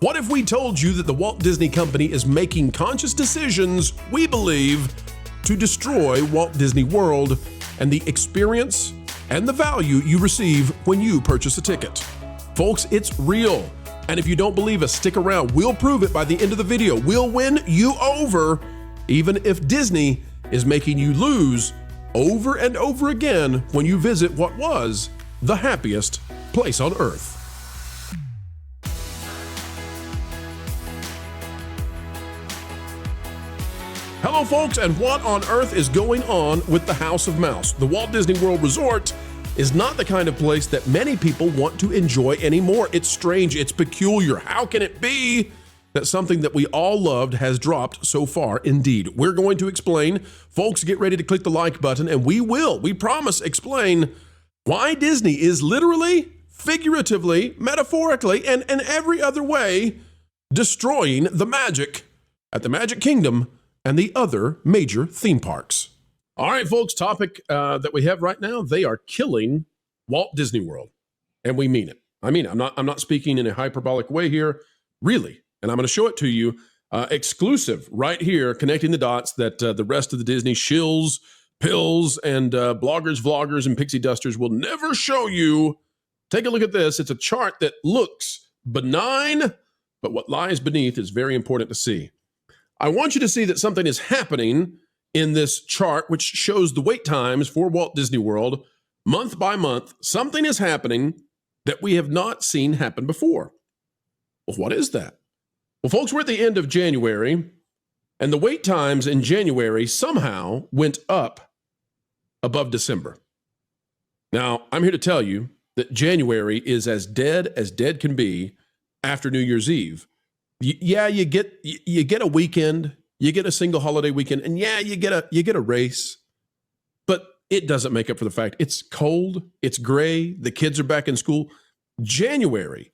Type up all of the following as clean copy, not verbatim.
What if we told you that the Walt Disney Company is making conscious decisions, we believe, to destroy Walt Disney World and the experience and the value you receive when you purchase a ticket? Folks, it's real. And if you don't believe us, stick around. We'll prove it by the end of the video. We'll win you over, even if Disney is making you lose over and over again when you visit what was the happiest place on earth. Hello, folks, and what on earth is going on with the House of Mouse? The Walt Disney World Resort is not the kind of place that many people want to enjoy anymore. It's strange, it's peculiar. How can it be that something that we all loved has dropped so far? Indeed, we're going to explain. Folks, get ready to click the like button, and we promise, explain why Disney is literally, figuratively, metaphorically, and every other way destroying the magic at the Magic Kingdom and the other major theme parks. All right, folks, topic that we have right now, they are killing Walt Disney World. And we mean it. I mean, I'm not speaking in a hyperbolic way here, really. And I'm going to show it to you exclusive right here, connecting the dots that the rest of the Disney shills, pills, and bloggers, vloggers, and pixie dusters will never show you. Take a look at this. It's a chart that looks benign, but what lies beneath is very important to see. I want you to see that something is happening in this chart, which shows the wait times for Walt Disney World month by month. Something is happening that we have not seen happen before. Well, what is that? Well, folks, we're at the end of January, and the wait times in January somehow went up above December. Now, I'm here to tell you that January is as dead can be after New Year's Eve. Yeah, you get a weekend, you get a single holiday weekend, and yeah, you get a race, but it doesn't make up for the fact it's cold, it's gray, the kids are back in school. January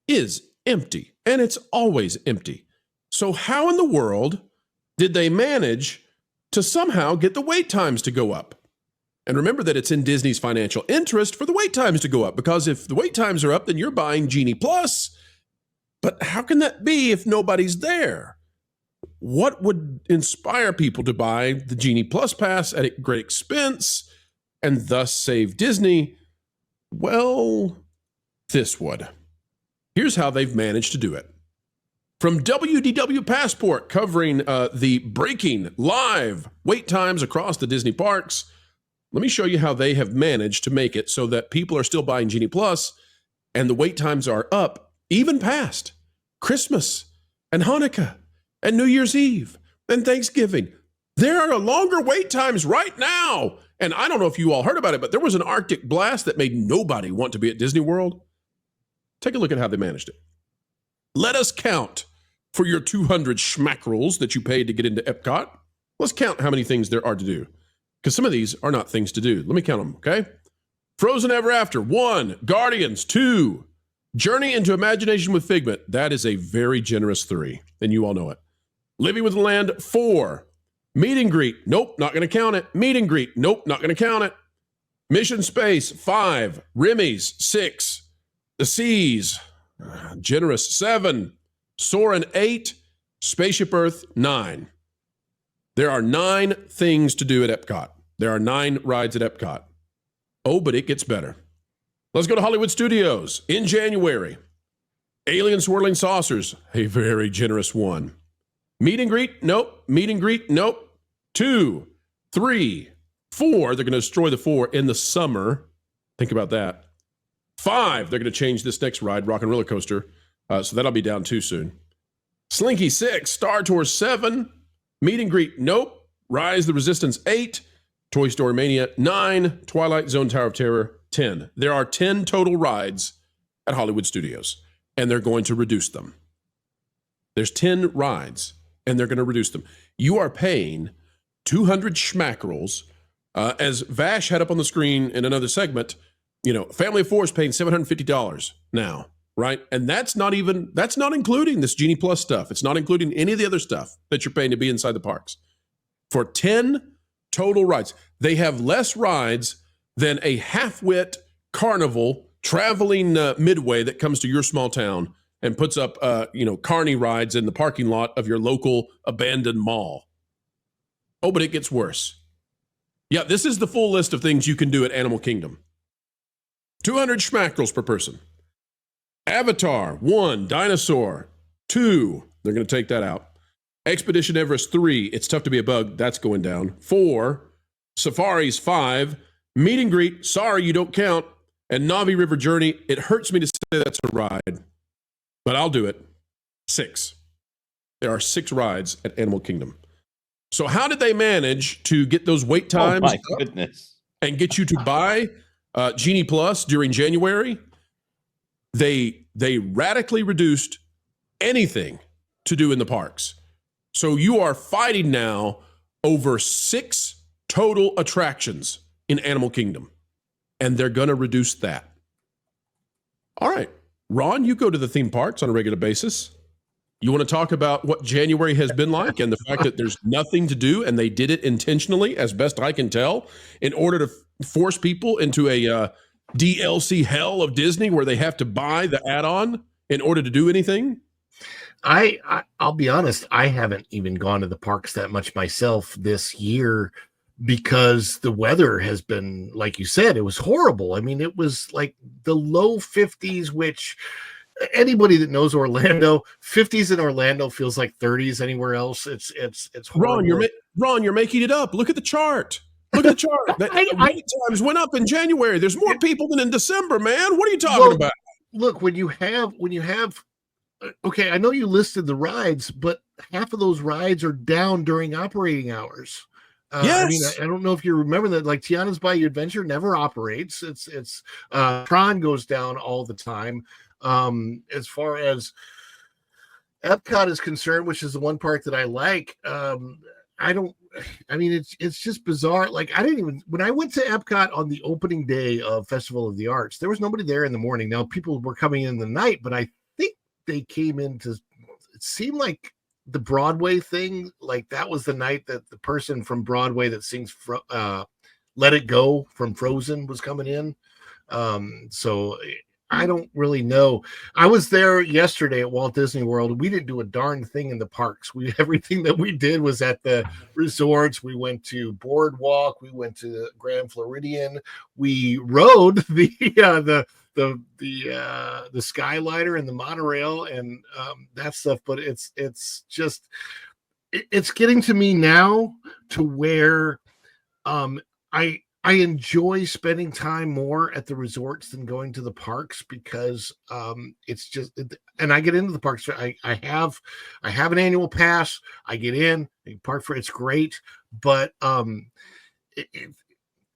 is empty, and it's always empty. So how in the world did they manage to somehow get the wait times to go up? And remember that it's in Disney's financial interest for the wait times to go up, because if the wait times are up, then you're buying Genie Plus. But how can that be if nobody's there? What would inspire people to buy the Genie Plus pass at a great expense and thus save Disney? Well, this would. Here's how they've managed to do it. From WDW Passport, covering the breaking live wait times across the Disney parks, let me show you how they have managed to make it so that people are still buying Genie Plus and the wait times are up even past Christmas and Hanukkah and New Year's Eve and Thanksgiving. There are longer wait times right now. And I don't know if you all heard about it, but there was an Arctic blast that made nobody want to be at Disney World. Take a look at how they managed it. Let us count for your 200 schmackrels that you paid to get into Epcot. Let's count how many things there are to do, because some of these are not things to do. Let me count them, okay? Frozen Ever After, 1. Guardians, 2. Journey into Imagination with Figment, that is a very generous 3, and you all know it. Living with the Land, 4. Meet and Greet, nope, not going to count it. Meet and Greet, nope, not going to count it. Mission Space, 5. Remy's, 6. The Seas, generous, 7. Soarin', 8. Spaceship Earth, 9. There are 9 things to do at Epcot. There are 9 rides at Epcot. Oh, but it gets better. Let's go to Hollywood Studios in January. Alien Swirling Saucers, a very generous 1. Meet and Greet, nope. Meet and Greet, nope. 2, 3, 4. They're going to destroy the 4 in the summer. Think about that. 5, they're going to change this next ride, Rock and Roller Coaster. So that'll be down too soon. Slinky, 6. Star Tours, 7. Meet and Greet, nope. Rise the Resistance, 8. Toy Story Mania, 9. Twilight Zone Tower of Terror, 10. There are 10 total rides at Hollywood Studios, and they're going to reduce them. There's 10 rides, and they're going to reduce them. You are paying 200 schmackrels. As Vash had up on the screen in another segment, Family of 4 is paying $750 now, right? And that's not including this Genie Plus stuff. It's not including any of the other stuff that you're paying to be inside the parks. For 10 total rides, they have less rides than a half-wit carnival traveling midway that comes to your small town and puts up, carny rides in the parking lot of your local abandoned mall. Oh, but it gets worse. Yeah, this is the full list of things you can do at Animal Kingdom. 200 schmackles per person. Avatar, 1. Dinosaur, 2. They're going to take that out. Expedition Everest, 3. It's tough to be a bug. That's going down. 4. Safaris, 5. Meet and greet. Sorry, you don't count. And Navi River Journey. It hurts me to say that's a ride, but I'll do it. 6. There are 6 rides at Animal Kingdom. So how did they manage to get those wait times my goodness, and get you to buy Genie Plus during January? They radically reduced anything to do in the parks. So you are fighting now over 6 total attractions in Animal Kingdom, and they're going to reduce that. All right, Ron, you go to the theme parks on a regular basis. You want to talk about what January has been like and the fact that there's nothing to do, and they did it intentionally, as best I can tell, in order to force people into a DLC hell of Disney where they have to buy the add-on in order to do anything? I'll be honest, I haven't even gone to the parks that much myself this year because the weather has been, like you said, it was horrible. I mean, it was like the low 50s, which anybody that knows Orlando, 50s in Orlando feels like 30s anywhere else. It's horrible. Ron, you're making it up. Look at the chart. Look at the chart. Wait times went up in January. There's more people than in December, man. What are you talking about? Look, when you have okay, I know you listed the rides, but half of those rides are down during operating hours. Yes. I mean, I don't know if you remember that, like Tiana's Bayou Adventure never operates. It's Tron goes down all the time. As far as Epcot is concerned, which is the one park that I like, it's just bizarre. Like, when I went to Epcot on the opening day of Festival of the Arts, there was nobody there in the morning. Now people were coming in the night, but I think they came in to, it seemed like the Broadway thing, like that was the night that the person from Broadway that sings Let It Go from Frozen was coming in. So I don't really know. I was there yesterday at Walt Disney World. We didn't do a darn thing in the parks. Everything that we did was at the resorts. We went to Boardwalk. We went to the Grand Floridian. We rode the Skyliner and the monorail and that stuff. But it's getting to me now to where I enjoy spending time more at the resorts than going to the parks because it's just, and I get into the parks. I have an annual pass. I get in, I park for it's great, but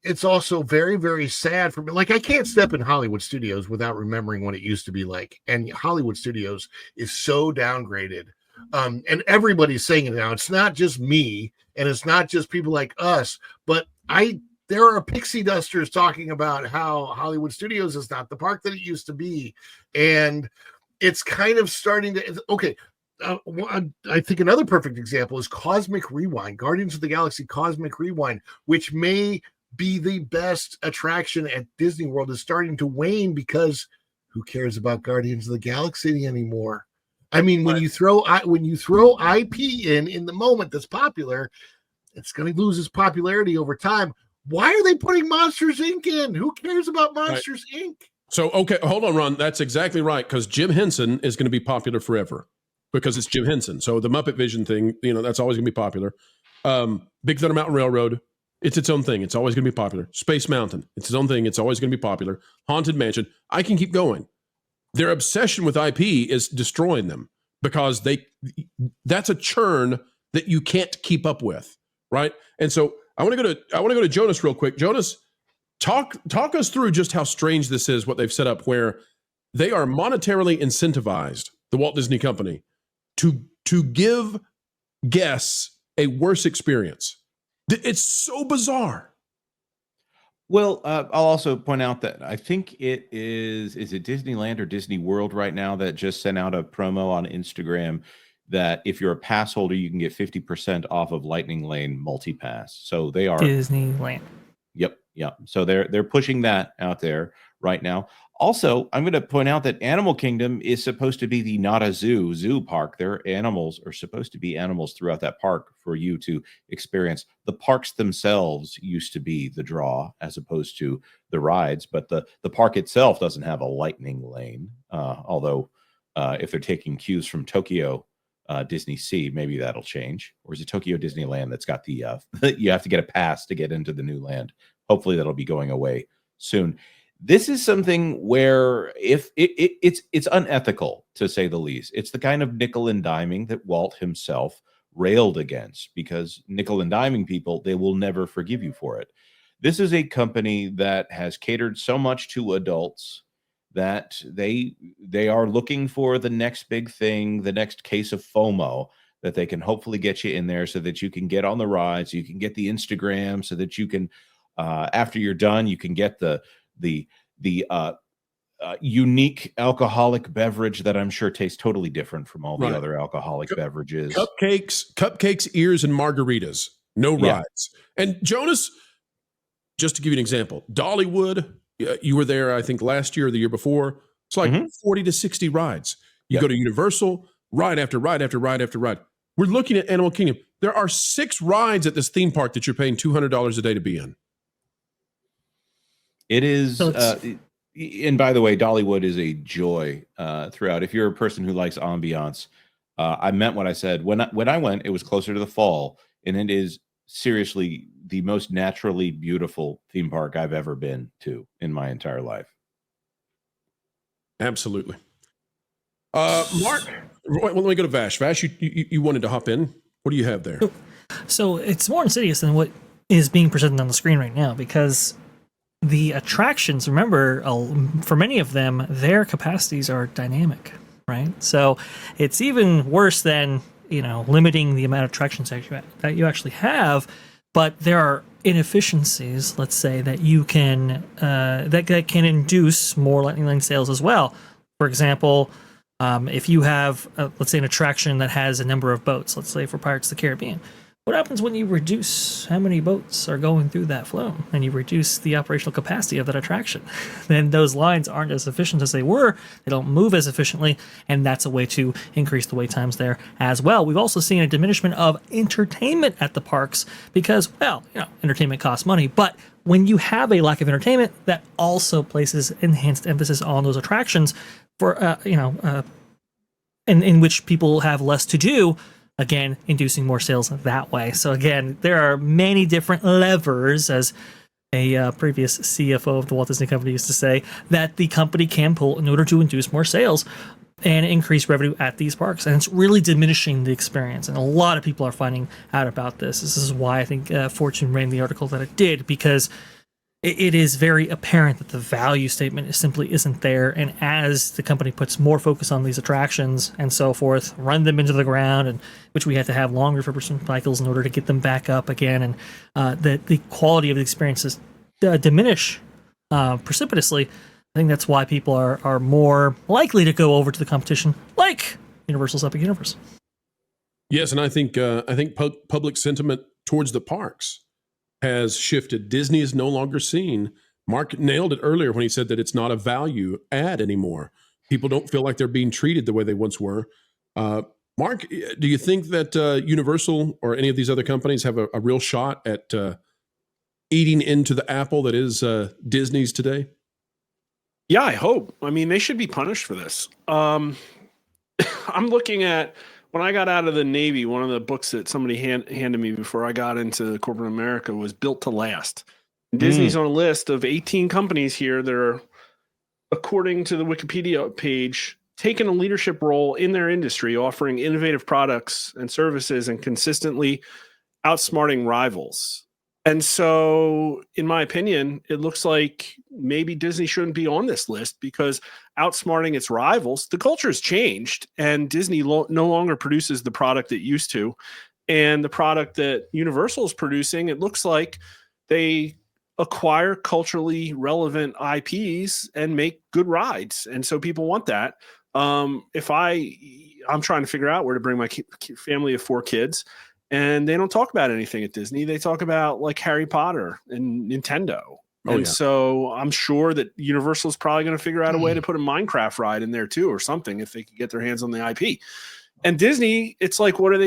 it's also very, very sad for me. Like, I can't step in Hollywood Studios without remembering what it used to be like. And Hollywood Studios is so downgraded. And everybody's saying it now. It's not just me, and it's not just people like us, but there are pixie dusters talking about how Hollywood Studios is not the park that it used to be. And it's kind of starting to, okay. I think another perfect example is Cosmic Rewind, Guardians of the Galaxy Cosmic Rewind, which may be the best attraction at Disney World, is starting to wane because who cares about Guardians of the Galaxy anymore? I mean, when you throw IP in the moment that's popular, it's going to lose its popularity over time. Why are they putting Monsters Inc. in? Who cares about Monsters Inc.? So, okay, hold on, Ron. That's exactly right, because Jim Henson is going to be popular forever because it's Jim Henson. So the Muppet Vision thing, that's always going to be popular. Big Thunder Mountain Railroad, it's its own thing. It's always going to be popular. Space Mountain, it's its own thing. It's always going to be popular. Haunted Mansion, I can keep going. Their obsession with IP is destroying them because that's a churn that you can't keep up with, right? And so I want to go to Jonas real quick. Jonas, talk us through just how strange this is, what they've set up, where they are monetarily incentivized, the Walt Disney Company, to give guests a worse experience. It's so bizarre. Well, I'll also point out that I think is it Disneyland or Disney World right now that just sent out a promo on Instagram that if you're a pass holder, you can get 50% off of Lightning Lane multi-pass. So they are Disneyland. Yep. So they're pushing that out there right now. Also, I'm going to point out that Animal Kingdom is supposed to be the not a zoo park. Their animals are supposed to be animals throughout that park for you to experience. The parks themselves used to be the draw as opposed to the rides, but the park itself doesn't have a lightning lane. Although if they're taking cues from Tokyo Disney Sea, maybe that'll change. Or is it Tokyo Disneyland that's got the you have to get a pass to get into the new land? Hopefully that'll be going away soon. This is something where if it's unethical, to say the least. It's the kind of nickel and diming that Walt himself railed against, because nickel and diming people, they will never forgive you for it. This is a company that has catered so much to adults that they are looking for the next big thing, the next case of FOMO that they can hopefully get you in there so that you can get on the rides, you can get the Instagram, so that you can after you're done, you can get the unique alcoholic beverage that I'm sure tastes totally different from all the other alcoholic beverages. Cupcakes, ears, and margaritas. No rides. And Jonas, just to give you an example, Dollywood, you were there, I think, last year or the year before. It's like 40 to 60 rides. You go to Universal, ride after ride after ride after ride. We're looking at Animal Kingdom. There are 6 rides at this theme park that you're paying $200 a day to be in. It is, and by the way, Dollywood is a joy throughout. If you're a person who likes ambiance, I meant what I said. When I went, it was closer to the fall, and it is seriously the most naturally beautiful theme park I've ever been to in my entire life. Absolutely. Mark, well, let me go to Vash. Vash, you wanted to hop in. What do you have there? So it's more insidious than what is being presented on the screen right now, because the attractions, remember, for many of them, their capacities are dynamic, right? So it's even worse than, limiting the amount of attractions that you actually have, but there are inefficiencies, let's say, that you can that can induce more lightning lane sales as well. For example, if you have, let's say, an attraction that has a number of boats, let's say for Pirates of the Caribbean, what happens when you reduce how many boats are going through that flow and you reduce the operational capacity of that attraction? Then those lines aren't as efficient as they were. They don't move as efficiently, and that's a way to increase the wait times there as well. We've also seen a diminishment of entertainment at the parks because, entertainment costs money, but when you have a lack of entertainment, that also places enhanced emphasis on those attractions for, in which people have less to do, again, inducing more sales that way. So again, there are many different levers, as a previous CFO of the Walt Disney Company used to say, that the company can pull in order to induce more sales and increase revenue at these parks. And it's really diminishing the experience. And a lot of people are finding out about this. This is why I think Fortune ran the article that it did, because it is very apparent that the value statement simply isn't there. And as the company puts more focus on these attractions and so forth, run them into the ground, and which we had to have longer refurbishment cycles in order to get them back up again, and the quality of the experiences diminish precipitously, I think that's why people are more likely to go over to the competition, like Universal's Epic Universe. Yes, and I think public sentiment towards the parks has shifted. Disney is no longer seen. Mark nailed it earlier when he said that it's not a value add anymore. People don't feel like they're being treated the way they once were. Mark, do you think that Universal or any of these other companies have a real shot at eating into the apple that is Disney's today? Yeah, I hope. I mean, they should be punished for this. I'm looking at, when I got out of the Navy, one of the books that somebody handed me before I got into corporate America was Built to Last. Disney's on a list of 18 companies here that are, according to the Wikipedia page, taking a leadership role in their industry, offering innovative products and services and consistently outsmarting rivals. And so, in my opinion, it looks like maybe Disney shouldn't be on this list, because outsmarting its rivals, the culture has changed, and Disney no longer produces the product it used to. And the product that Universal is producing, it looks like they acquire culturally relevant IPs and make good rides. And so people want that. If I'm trying to figure out where to bring my family of 4 kids, and they don't talk about anything at Disney. They talk about like Harry Potter and Nintendo. Oh, And yeah. so I'm sure that Universal is probably going to figure out a way to put a Minecraft ride in there too, or something, if they can get their hands on the IP. And Disney, it's like, what are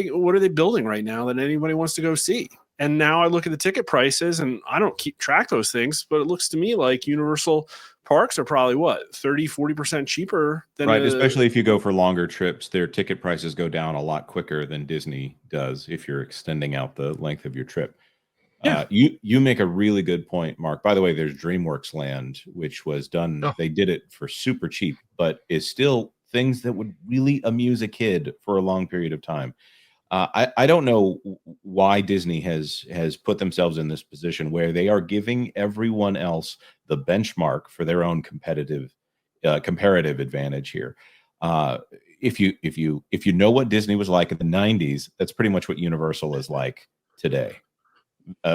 they building right now that anybody wants to go see? And now I look at the ticket prices, and I don't keep track of those things, but it looks to me like Universal parks are probably 30-40% cheaper than right. Especially if you go for longer trips, their ticket prices go down a lot quicker than Disney does if you're extending out the length of your trip. Yeah. You make a really good point, Mark. By the way, there's DreamWorks Land, which was done. Oh. They did it for super cheap, but is still things that would really amuse a kid for a long period of time. I don't know why Disney has put themselves in this position where they are giving everyone else the benchmark for their own comparative advantage here. If you know what Disney was like in the 90s, that's pretty much what Universal is like today.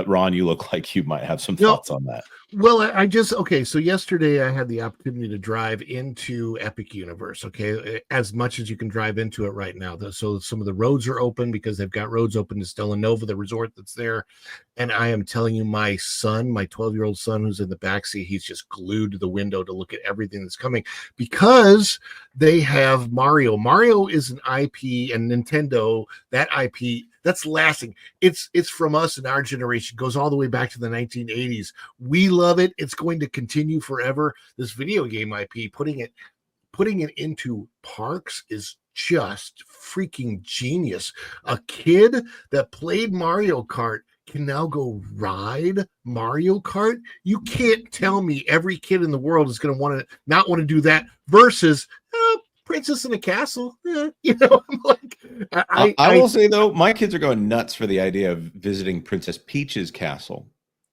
Ron, you look like you might have some thoughts on that. Well, so yesterday I had the opportunity to drive into Epic Universe, okay, as much as you can drive into it right now. So some of the roads are open because they've got roads open to Stellanova, the resort that's there. And I am telling you, my son, my 12-year-old son who's in the backseat, he's just glued to the window to look at everything that's coming because they have Mario. Mario is an IP, and Nintendo, that IP, that's lasting. It's from us in our generation, goes all the way back to the 1980s. We love it. It's going to continue forever. This video game IP, putting it into parks is just freaking genius. A kid that played Mario Kart can now go ride Mario Kart. You can't tell me every kid in the world is going to not want to do that versus Princess in a Castle. I'm like, I will say though, my kids are going nuts for the idea of visiting Princess Peach's castle.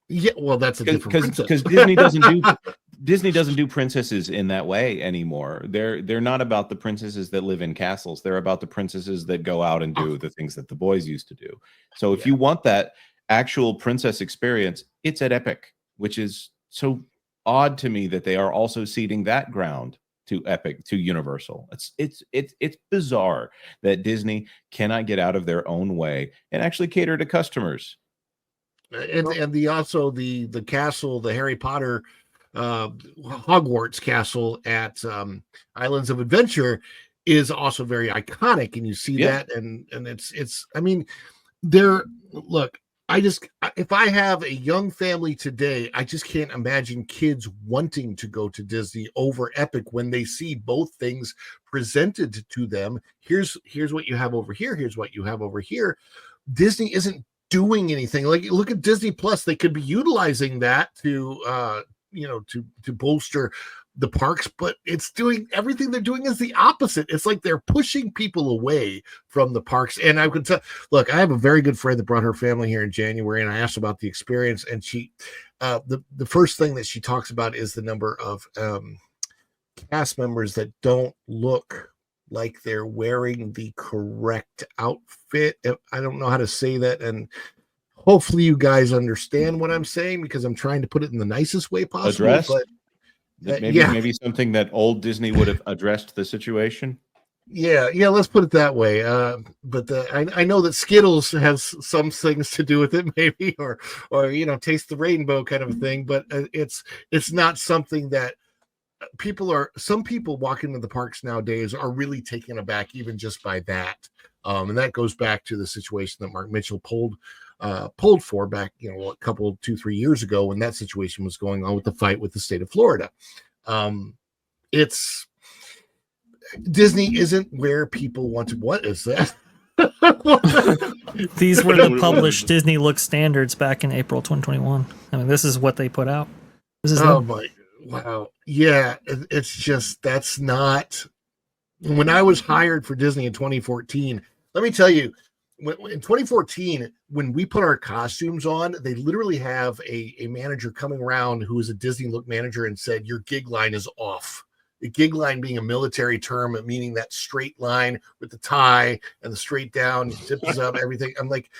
Yeah, well, that's a different princess. Because Disney doesn't do princesses in that way anymore. They're not about the princesses that live in castles. They're about the princesses that go out and do the things that the boys used to do. So if you want that actual princess experience, it's at Epic, which is so odd to me that they are also ceding that ground to Universal. It's bizarre that Disney cannot get out of their own way and actually cater to customers. And the castle, the Harry Potter Hogwarts castle at Islands of Adventure is also very iconic, and you see that, and it's I mean, if I have a young family today, I just can't imagine kids wanting to go to Disney over Epic when they see both things presented to them. Here's what you have over here. Here's what you have over here. Disney isn't doing anything. Like, look at Disney Plus. They could be utilizing that to bolster the parks, but it's doing everything they're doing is the opposite. It's like they're pushing people away from the parks. And I could tell, look, I have a very good friend that brought her family here in January, and I asked about the experience, and she the first thing that she talks about is the number of cast members that don't look like they're wearing the correct outfit. I don't know how to say that, and hopefully you guys understand what I'm saying, because I'm trying to put it in the nicest way possible. Addressed? But maybe something that old Disney would have addressed the situation. Yeah, let's put it that way. But I know that Skittles has some things to do with it, maybe, or taste the rainbow kind of a thing. But it's not something that some people walking into the parks nowadays are really taken aback even just by that. And that goes back to the situation that Mark Mitchell pulled for back, a couple 2-3 years ago, when that situation was going on with the fight with the state of Florida. It's Disney isn't where people want to. What is that? These were the published Disney Look standards back in April 2021. I mean, this is what they put out. This is wow. Yeah, it's just, that's not. When I was hired for Disney in 2014, let me tell you, in 2014, when we put our costumes on, they literally have a manager coming around who is a Disney Look manager and said, your gig line is off. The gig line being a military term, meaning that straight line with the tie and the straight down, zips up, everything. I'm like,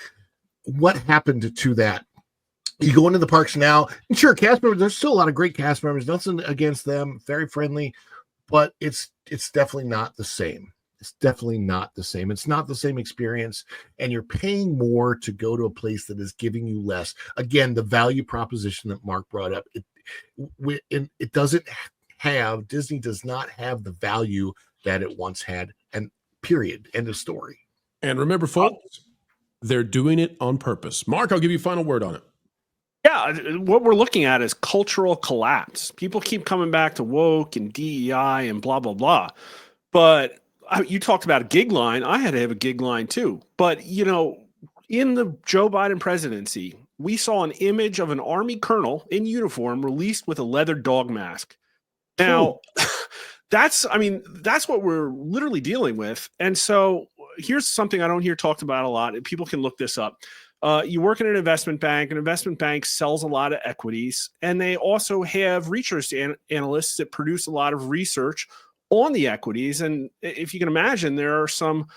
what happened to that? You go into the parks now, and sure, cast members, there's still a lot of great cast members, nothing against them, very friendly, but it's definitely not the same. It's definitely not the same. It's not the same experience, and you're paying more to go to a place that is giving you less. Again, the value proposition that Mark brought up, it doesn't have, Disney does not have the value that it once had, and period, end of story. And remember, folks, they're doing it on purpose. Mark, I'll give you a final word on it. Yeah, what we're looking at is cultural collapse. People keep coming back to woke and DEI and blah, blah, blah. But you talked about a gig line. I had to have a gig line too. But, you know, in the Joe Biden presidency, we saw an image of an Army colonel in uniform released with a leather dog mask. Now, that's what we're literally dealing with. And so here's something I don't hear talked about a lot, and people can look this up. You work in an investment bank sells a lot of equities, and they also have research analysts that produce a lot of research on the equities. And if you can imagine, there are some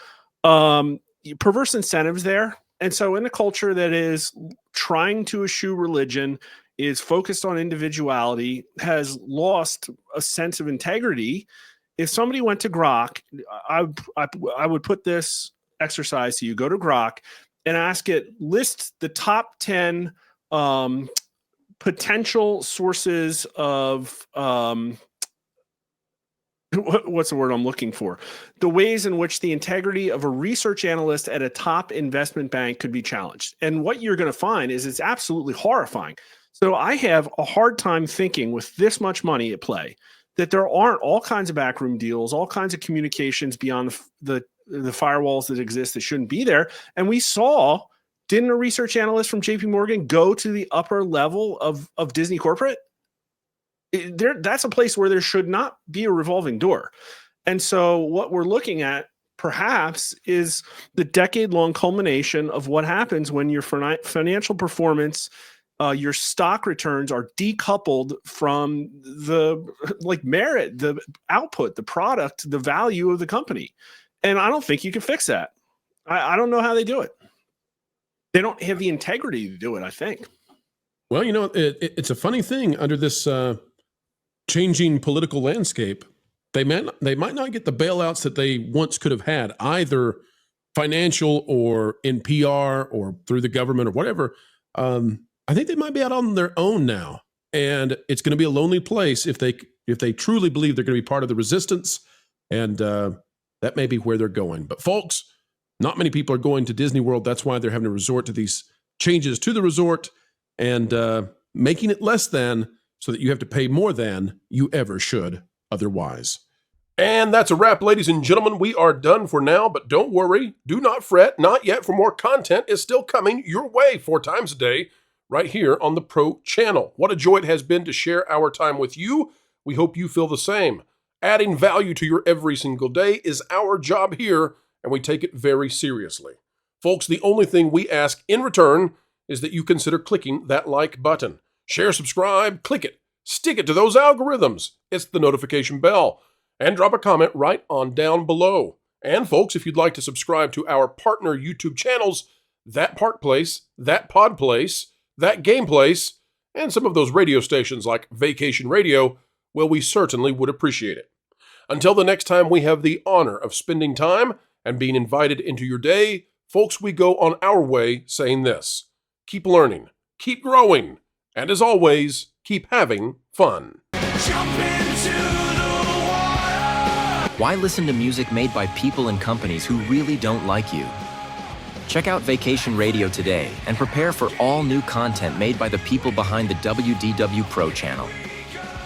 perverse incentives there. And so in a culture that is trying to eschew religion, is focused on individuality, has lost a sense of integrity. If somebody went to Grok, I would put this exercise to you. Go to Grok and ask it, list the top 10 potential sources of what's the word I'm looking for? The ways in which the integrity of a research analyst at a top investment bank could be challenged. And what you're going to find is it's absolutely horrifying. So I have a hard time thinking, with this much money at play, that there aren't all kinds of backroom deals, all kinds of communications beyond the firewalls that exist that shouldn't be there. And we saw, didn't a research analyst from JP Morgan go to the upper level of Disney corporate? That's a place where there should not be a revolving door. And so what we're looking at perhaps is the decade-long culmination of what happens when your financial performance, your stock returns are decoupled from the merit, the output, the product, the value of the company. And I don't think you can fix that. I don't know how they do it. They don't have the integrity to do it, I think. Well, you know, it's a funny thing under this changing political landscape. They might not get the bailouts that they once could have had, either financial or in PR or through the government or whatever. I think they might be out on their own now, and it's going to be a lonely place if they truly believe they're going to be part of the resistance, and that may be where they're going. But folks, not many people are going to Disney World. That's why they're having to resort to these changes to the resort and making it less than, so that you have to pay more than you ever should otherwise. And that's a wrap, ladies and gentlemen. We are done for now, but don't worry. Do not fret. Not yet, for more content is still coming your way 4 times a day right here on the Pro Channel. What a joy it has been to share our time with you. We hope you feel the same. Adding value to your every single day is our job here, and we take it very seriously. Folks, the only thing we ask in return is that you consider clicking that like button. Share, subscribe, click it, stick it to those algorithms. It's the notification bell. And drop a comment right on down below. And folks, if you'd like to subscribe to our partner YouTube channels, That Park Place, That Pod Place, That Game Place, and some of those radio stations like Vacation Radio, well, we certainly would appreciate it. Until the next time we have the honor of spending time and being invited into your day, folks, we go on our way saying this: keep learning, keep growing, and as always, keep having fun. Why listen to music made by people and companies who really don't like you? Check out Vacation Radio today and prepare for all new content made by the people behind the WDW Pro Channel.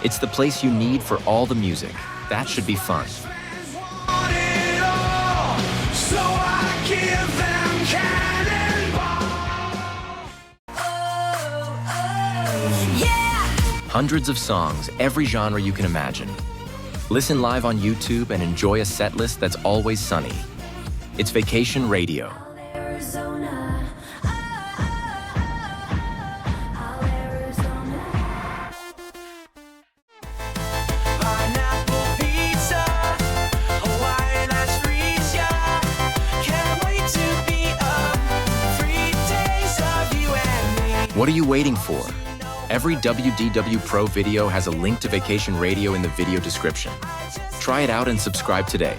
It's the place you need for all the music. That should be fun. Hundreds of songs, every genre you can imagine. Listen live on YouTube and enjoy a set list that's always sunny. It's Vacation Radio. What are you waiting for? Every WDW Pro video has a link to Vacation Radio in the video description. Try it out and subscribe today.